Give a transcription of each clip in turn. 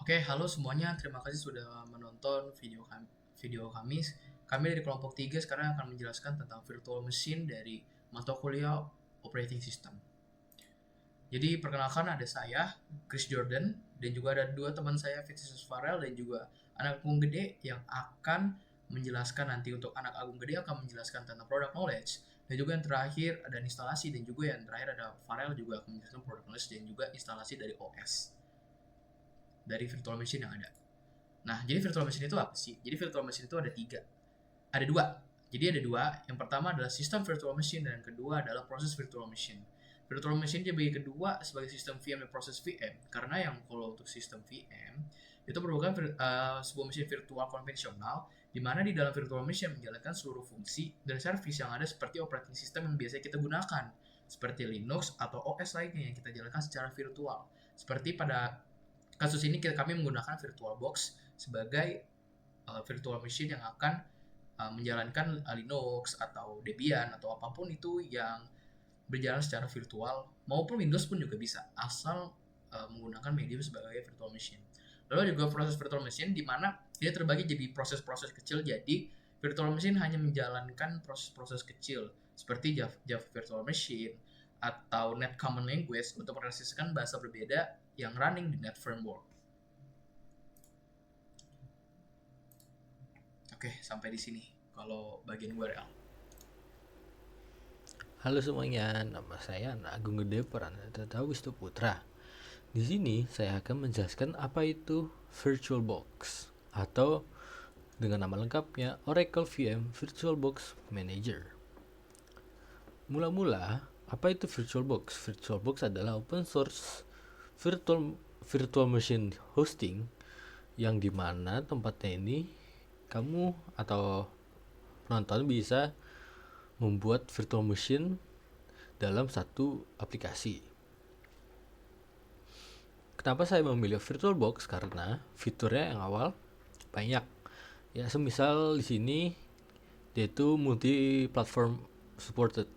Oke, halo semuanya. Terima kasih sudah menonton video kami. Kami dari kelompok 3 sekarang akan menjelaskan tentang virtual machine dari mata kuliah operating system. Jadi perkenalkan ada saya, Chris Jordan, dan juga ada dua teman saya, Vincent Farel dan juga anak Agung Gede yang akan menjelaskan nanti untuk anak Agung Gede akan menjelaskan tentang product knowledge dan juga yang terakhir ada instalasi dan juga yang terakhir ada Farel juga akan menjelaskan product knowledge dan juga instalasi dari OS dari virtual machine yang ada. Nah, jadi virtual machine itu apa sih? Jadi virtual machine itu ada tiga. Ada dua. Jadi ada dua. Yang pertama adalah sistem virtual machine dan yang kedua adalah proses virtual machine. Virtual machine dibagi kedua sebagai sistem VM dan proses VM. Karena yang kalau untuk sistem VM itu merupakan sebuah mesin virtual konvensional di mana di dalam virtual machine menjalankan seluruh fungsi dan service yang ada seperti operating system yang biasa kita gunakan seperti Linux atau OS lainnya yang kita jalankan secara virtual. Seperti pada kasus ini kami menggunakan VirtualBox sebagai virtual machine yang akan menjalankan Linux atau Debian atau apapun itu yang berjalan secara virtual maupun Windows pun juga bisa asal menggunakan Medium sebagai virtual machine. Lalu juga proses virtual machine di mana dia terbagi jadi proses-proses kecil. Jadi virtual machine hanya menjalankan proses-proses kecil seperti Java Virtual Machine atau Net Common Language untuk merealisasikan bahasa berbeda yang running di Net Framework. Oke, sampai di sini. Kalau bagian URL. Halo semuanya, nama saya Agung Gede Pranata Wisnu-Putra. Di sini saya akan menjelaskan apa itu VirtualBox atau dengan nama lengkapnya Oracle VM VirtualBox Manager. Mula-mula, apa itu VirtualBox? VirtualBox adalah open source virtual machine hosting yang dimana tempatnya ini kamu atau penonton bisa membuat virtual machine dalam satu aplikasi. Kenapa saya memilih VirtualBox? Karena fiturnya yang awal banyak. Ya, semisal di sini dia itu multi platform supported.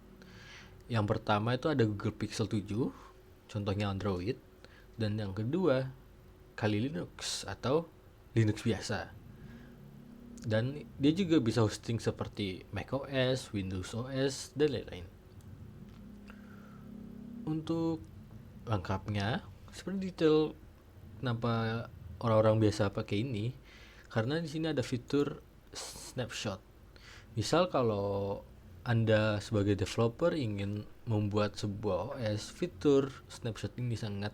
Yang pertama itu ada Google Pixel 7, contohnya Android, dan yang kedua Kali Linux atau Linux biasa. Dan dia juga bisa hosting seperti macOS, Windows OS, dan lain-lain. Untuk lengkapnya, seperti detail kenapa orang-orang biasa pakai ini, karena di sini ada fitur snapshot. Misal kalau Anda sebagai developer ingin membuat sebuah OS, fitur snapshot ini sangat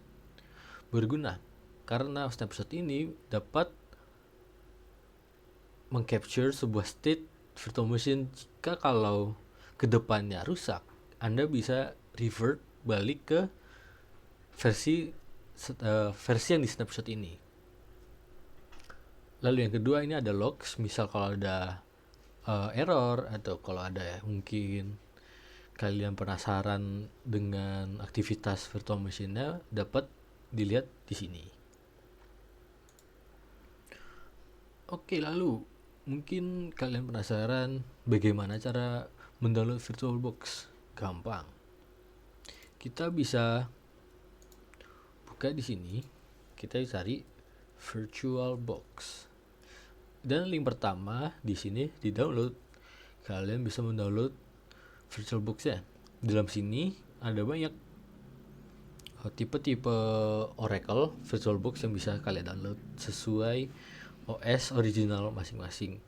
berguna karena snapshot ini dapat mengcapture sebuah state virtual machine. Jika kalau kedepannya rusak, Anda bisa revert balik ke versi yang di snapshot ini. Lalu yang kedua ini ada logs, misal kalau ada error atau kalau ada mungkin kalian penasaran dengan aktivitas virtual machine-nya, dapat dilihat di sini. Oke, lalu mungkin kalian penasaran bagaimana cara mendownload VirtualBox. Gampang. Kita bisa buka di sini, kita cari VirtualBox. Dan link pertama di sini di download. Kalian bisa mendownload VirtualBox-nya. Di dalam sini ada banyak tipe-tipe Oracle VirtualBox yang bisa kalian download sesuai OS original masing-masing.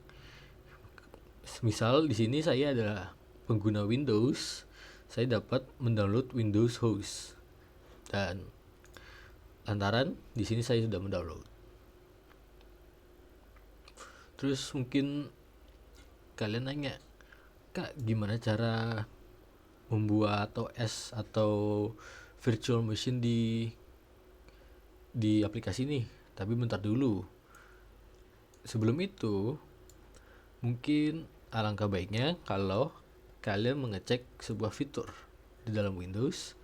Misal di sini saya adalah pengguna Windows, saya dapat mendownload Windows Host. Dan lantaran di sini saya sudah mendownload. Terus mungkin kalian nanya, Kak, gimana cara membuat OS atau virtual machine di aplikasi ini? Tapi bentar dulu. Sebelum itu, mungkin alangkah baiknya kalau kalian mengecek sebuah fitur di dalam Windows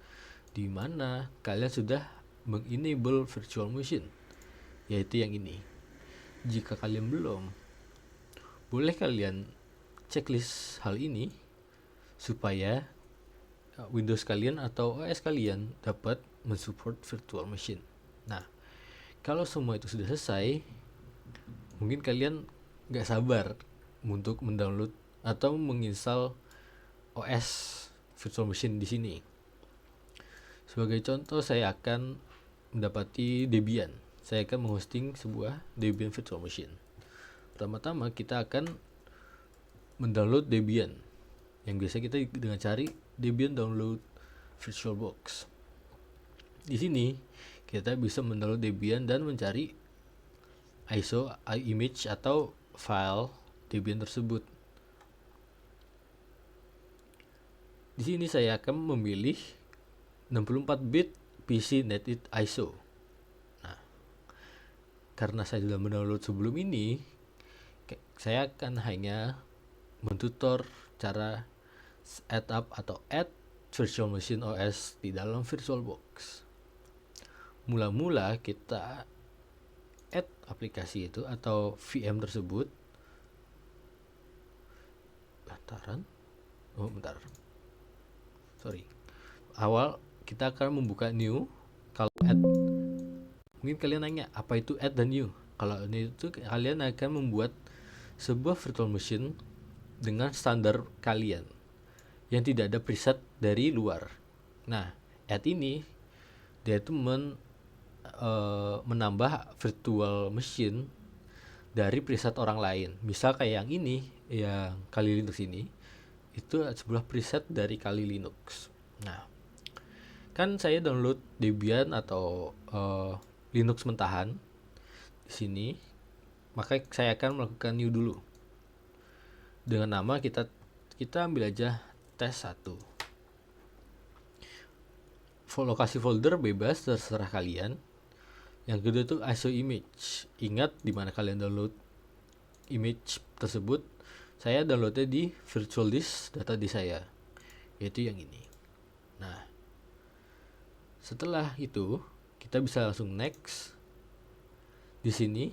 di mana kalian sudah mengenable virtual machine, yaitu yang ini. Jika kalian belum, boleh kalian checklist hal ini supaya Windows kalian atau OS kalian dapat mensupport virtual machine. Nah, Kalau semua itu sudah selesai, mungkin kalian nggak sabar untuk mendownload atau menginstal OS virtual machine di sini. Sebagai contoh, saya akan mendapati Debian. Saya akan menghosting sebuah Debian virtual machine. Pertama-tama kita akan mendownload Debian, yang biasa kita dengan cari Debian download VirtualBox. Di sini kita bisa mendownload Debian dan mencari ISO image atau file Debian tersebut. Di sini saya akan memilih 64 bit PC Native ISO. Nah, karena saya sudah mendownload sebelum ini, saya akan hanya mentutor cara setup atau add virtual machine OS di dalam VirtualBox. Mula-mula kita add aplikasi itu atau VM tersebut. Awal kita akan membuka new. Kalau add, mungkin kalian nanya apa itu add dan new. Kalau ini itu kalian akan membuat sebuah virtual machine dengan standar kalian yang tidak ada preset dari luar. Nah, add ini dia itu menambah virtual machine dari preset orang lain. Misal kayak yang ini, yang Kali Linux ini, itu sebuah preset dari Kali Linux. Nah, kan saya download Debian atau Linux mentahan di sini, maka saya akan melakukan new dulu. Dengan nama kita ambil aja tes 1. Lokasi folder bebas terserah kalian. Yang kedua itu ISO image. Ingat di mana kalian download image tersebut. Saya downloadnya di virtual disk data di saya, yaitu yang ini. Nah, setelah itu kita bisa langsung next. Di sini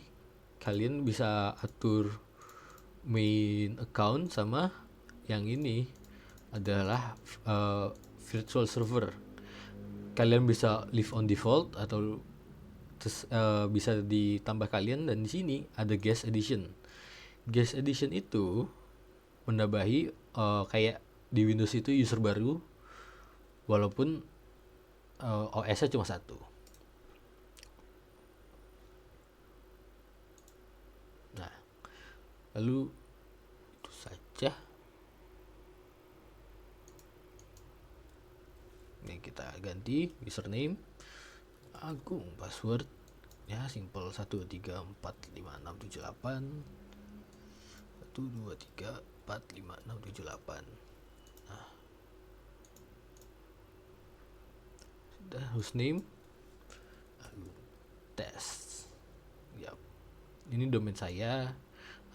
kalian bisa atur main account sama yang ini adalah virtual server. Kalian bisa leave on default atau bisa ditambah kalian, dan di sini ada guest edition. Guest edition itu menambahi kayak di Windows itu user baru walaupun OS-nya cuma satu. Nah, lalu itu saja. Ini kita ganti username Agung, password ya simple 12345678123456778. Nah, sudah. Hostname Agung test. Yap. Ini domain saya,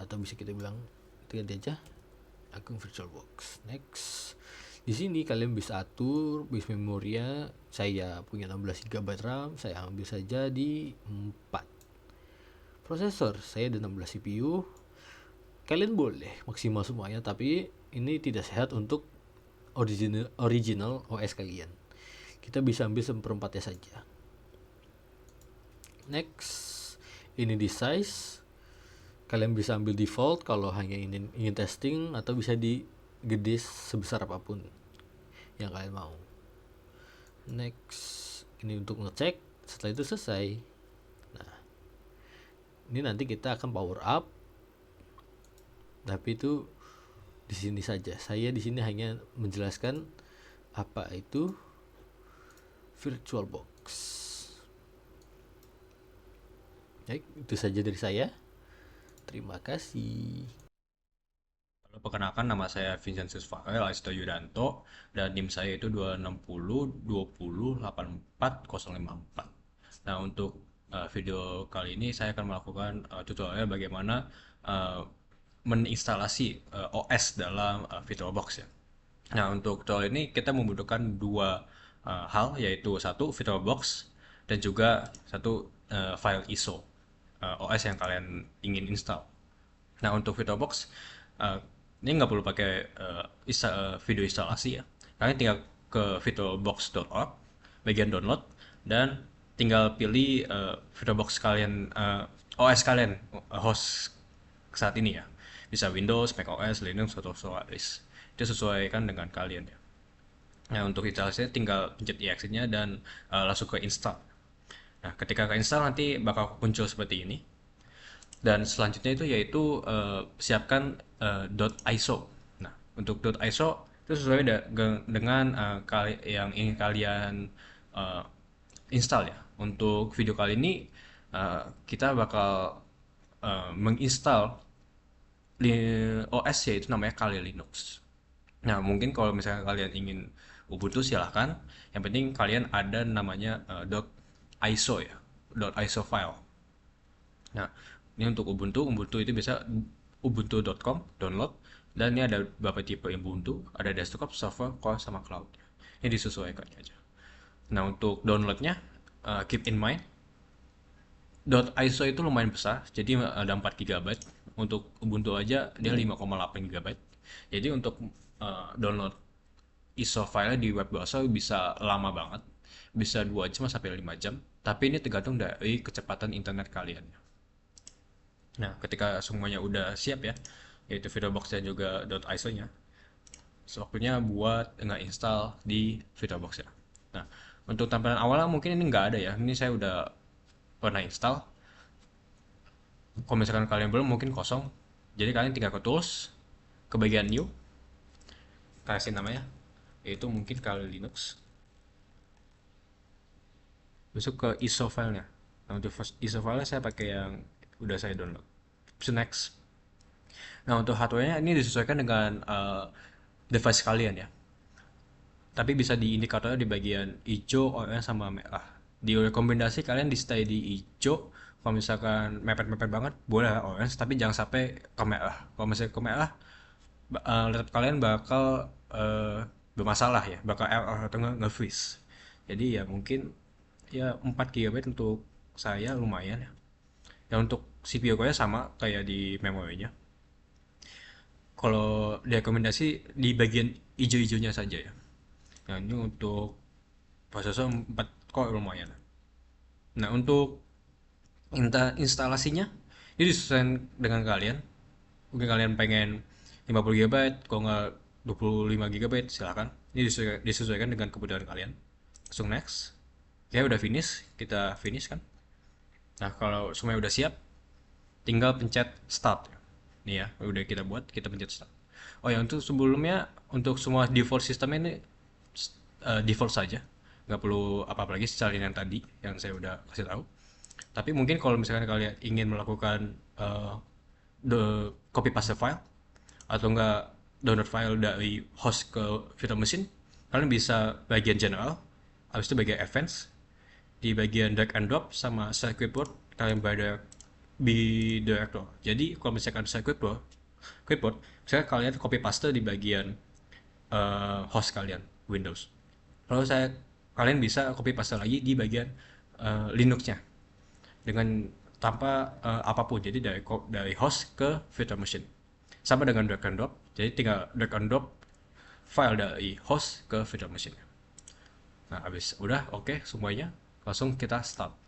atau bisa kita bilang itu ganti aja Agung VirtualBox. Next. Di sini kalian bisa atur base memorinya. Saya punya 16 GB RAM, saya ambil saja di 4. Prosesor saya ada 16 CPU. Kalian boleh maksimal semuanya, tapi ini tidak sehat untuk original OS kalian. Kita bisa ambil seperempatnya saja. Next, ini di size. Kalian bisa ambil default kalau hanya ingin testing, atau bisa digede sebesar apapun yang kalian mau. Next, ini untuk ngecek. Setelah itu selesai. Nah, ini nanti kita akan power up. Tapi itu di sini saja. Saya di sini hanya menjelaskan apa itu VirtualBox. Baik, itu saja dari saya. Terima kasih. Halo, perkenalkan, nama saya Vincentius Farel Aista Yudanto, dan NIM saya itu 26020884054. Nah, untuk video kali ini saya akan melakukan tutorial bagaimana meninstalasi OS dalam VirtualBox ya. Nah, untuk tutorial ini kita membutuhkan dua hal, yaitu satu VirtualBox dan juga satu file ISO OS yang kalian ingin install. Nah, untuk VirtualBox ini nggak perlu pakai video instalasi ya. Kalian tinggal ke virtualbox.org, bagian download, dan tinggal pilih VirtualBox kalian, OS kalian, host saat ini ya. Bisa Windows, macOS, Linux, atau Solaris. Itu sesuaikan dengan kalian ya. Nah, untuk instalasinya tinggal pencet exe-nya dan langsung ke install. Nah, ketika ke install nanti bakal muncul seperti ini. Dan selanjutnya itu yaitu siapkan .iso. Nah, untuk .iso itu sesuai dengan yang ingin kalian eh, install ya. Untuk video kali ini kita bakal menginstal OS yaitu namanya Kali Linux. Nah, mungkin kalau misalnya kalian ingin Ubuntu silahkan. Yang penting kalian ada namanya .iso ya, .iso file. Nah, ini untuk Ubuntu. Ubuntu itu bisa ubuntu.com download. Dan ini ada beberapa tipe Ubuntu, ada desktop, server, core, sama cloud. Ini disesuaikan aja. Nah, untuk downloadnya, keep in mind, .iso itu lumayan besar, jadi ada 4 GB. Untuk Ubuntu aja dia 5,8 GB. Jadi untuk download ISO file di web browser bisa lama banget, bisa 2 jam sampai 5 jam. Tapi ini tergantung dari kecepatan internet kalian. Nah, ketika semuanya udah siap ya, yaitu VirtualBox dan juga .iso-nya, waktunya buat nge-install di VirtualBox ya. Nah, untuk tampilan awalnya mungkin ini nggak ada ya. Ini saya udah pernah install. Kalau misalkan kalian belum, mungkin kosong. Jadi kalian tinggal ke tools, ke bagian new, kasih namanya, yaitu mungkin Kali Linux. Besok ke ISO filenya. Nah, untuk ISO filenya saya pakai yang udah saya download. Next. Nah, untuk hardware-nya ini disesuaikan dengan device kalian ya. Tapi bisa di indikatornya di bagian hijau, oranye, sama merah. Di rekomendasi kalian di stay di hijau. Kalau misalkan mepet-mepet banget, boleh orange, tapi jangan sampai ke merah. Kalau misalnya ke merah, laptop kalian bakal bermasalah ya, bakal error atau nge-freeze. Jadi ya mungkin ya 4 GB untuk saya lumayan ya. Dan untuk CPU nya sama kayak di memorinya. Kalau direkomendasi di bagian hijau-hijaunya saja ya. Nah, ini untuk prosesor 4 core lumayan. Nah, untuk instalasinya ini disesuaikan dengan kalian. Mungkin kalian pengen 50 GB, kalau nggak 25 GB silakan. Ini disesuaikan dengan kebutuhan kalian. Langsung next. Ya udah finish, kita finish kan. Nah, kalau semuanya udah siap, tinggal pencet start. Nih ya, udah kita buat, kita pencet start. Oh ya, untuk sebelumnya, untuk semua default sistem ini default saja. Nggak perlu apa-apa lagi secara yang tadi, yang saya udah kasih tahu. Tapi mungkin kalau misalkan kalian ingin melakukan the copy paste file, atau enggak download file dari host ke virtual machine, kalian bisa bagian general, habis itu bagian advanced, di bagian drag and drop sama share clipboard kalian pada bidirector. Jadi kalau misalkan share clipboard misalkan kalian copy paste di bagian host kalian Windows. Kalau kalian bisa copy paste lagi di bagian Linuxnya dengan tanpa apapun. Jadi dari host ke virtual machine. Sama dengan drag and drop. Jadi tinggal drag and drop file dari host ke virtual machine. Nah, habis udah oke semuanya, langsung kita start.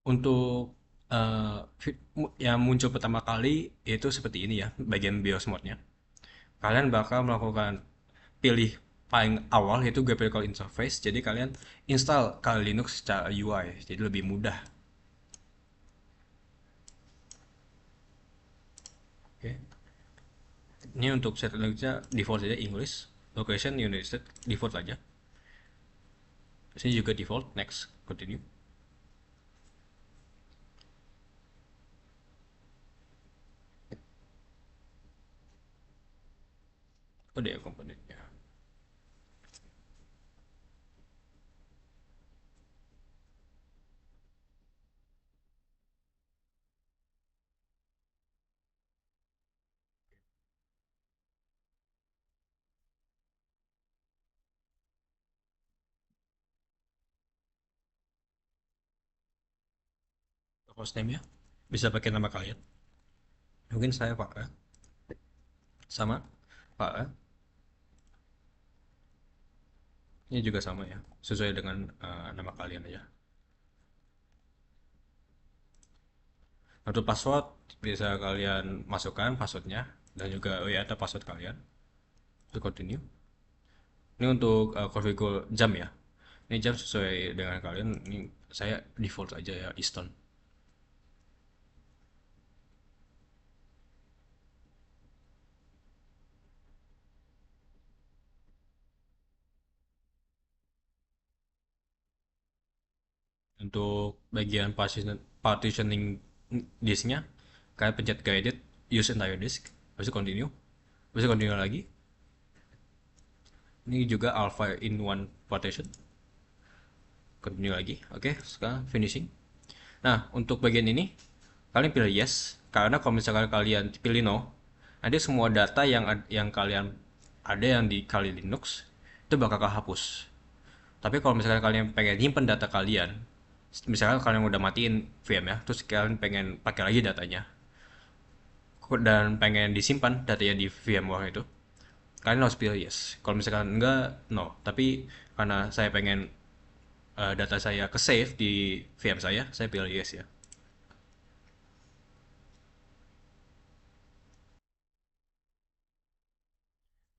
Untuk yang muncul pertama kali itu seperti ini ya, bagian BIOS mode-nya. Kalian bakal melakukan pilih paling awal yaitu graphical interface. Jadi kalian install Kali Linux secara UI, jadi lebih mudah. Oke. Ini untuk settingnya default saja English, location United States default aja. Sini juga default, next, continue. Udah ya komponennya. hostname ya bisa pakai nama kalian. Mungkin saya Pak A, sama Pak A. Ini juga sama ya, sesuai dengan nama kalian aja. Untuk password bisa kalian masukkan passwordnya dan juga oh ya ada password kalian. Untuk continue. Ini untuk configure jam ya. Ini jam sesuai dengan kalian. Ini saya default aja ya Eastern. Untuk bagian partitioning disknya, kalian pencet guided use entire disk, habis itu continue, habis itu continue lagi. Ini juga alpha in one partition, continue lagi. Oke, sekarang finishing. Nah, untuk bagian ini kalian pilih yes, karena kalau misalkan kalian pilih no, nanti semua data yang kalian ada yang di Kali Linux itu bakal kehapus. Tapi kalau misalkan kalian pengen nyimpen data kalian, misalkan kalian udah matiin VM ya, terus kalian pengen pakai lagi datanya, dan pengen disimpan datanya di VMware itu, kalian harus pilih yes. Kalau misalkan enggak, no. Tapi karena saya pengen data saya ke save di VM saya pilih yes ya.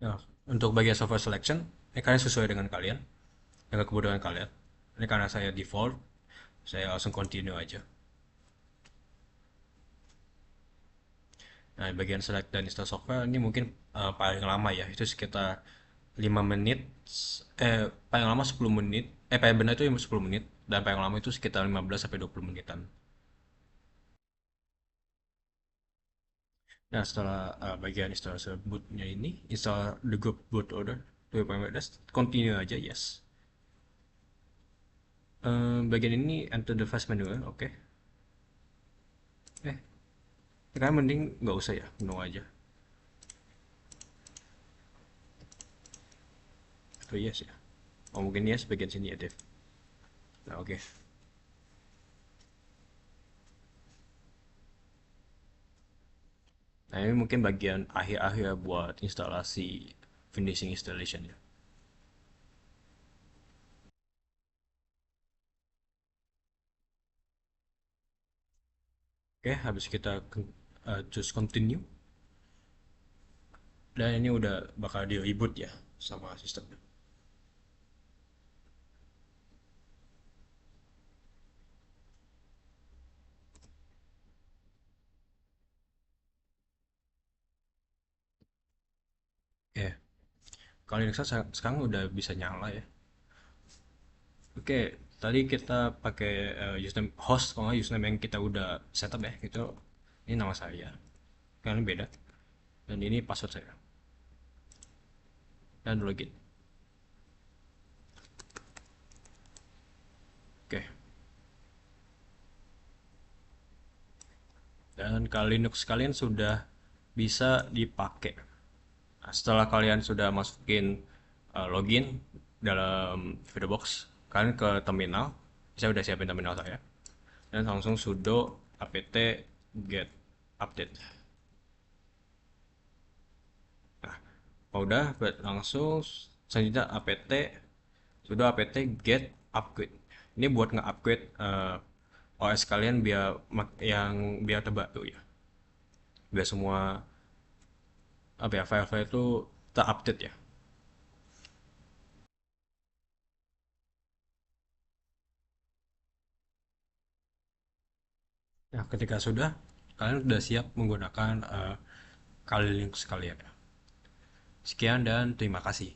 Nah, untuk bagian software selection, ini kalian sesuai dengan kalian, dengan kebutuhan kalian. Ini karena saya default, saya langsung continue aja. Nah, bagian select dan install software ini mungkin paling lama ya, itu sekitar 5 menit, paling lama 10 menit, paling benar itu 10 menit, dan paling lama itu sekitar 15 sampai 20 menitan. Nah, setelah bagian install bootnya ini, install the group boot order, continue aja, yes. Bagian ini enter the fast menu, oke. Eh, sekarang mending nggak usah ya, no aja. Atau yes ya. Oh mungkin yes bagian sini ya, Dev. Nah, oke. Nah, ini mungkin bagian akhir-akhir buat instalasi finishing installation ya. Oke, habis kita choose continue. Dan ini udah bakal di reboot ya sama sistemnya. Oke, kalau Linux sekarang udah bisa nyala ya. Oke, tadi kita pakai username host, kalau nggak username yang kita udah setup ya, gitu. Ini nama saya, kalian beda. Dan ini password saya. Dan login. Oke, dan kalau Linux kalian sudah bisa dipakai. Nah, setelah kalian sudah masukin login dalam VirtualBox, kalian ke terminal. Saya udah siapin terminal saya. Dan langsung sudo apt get update. Nah, kalau udah langsung selanjutnya apt sudo apt get upgrade. Ini buat nge-upgrade OS kalian biar terbaru ya. Biar semua apa ya file-file itu terupdate ya. Nah, ketika sudah kalian sudah siap menggunakan Kali Linux kalian. Sekian dan terima kasih.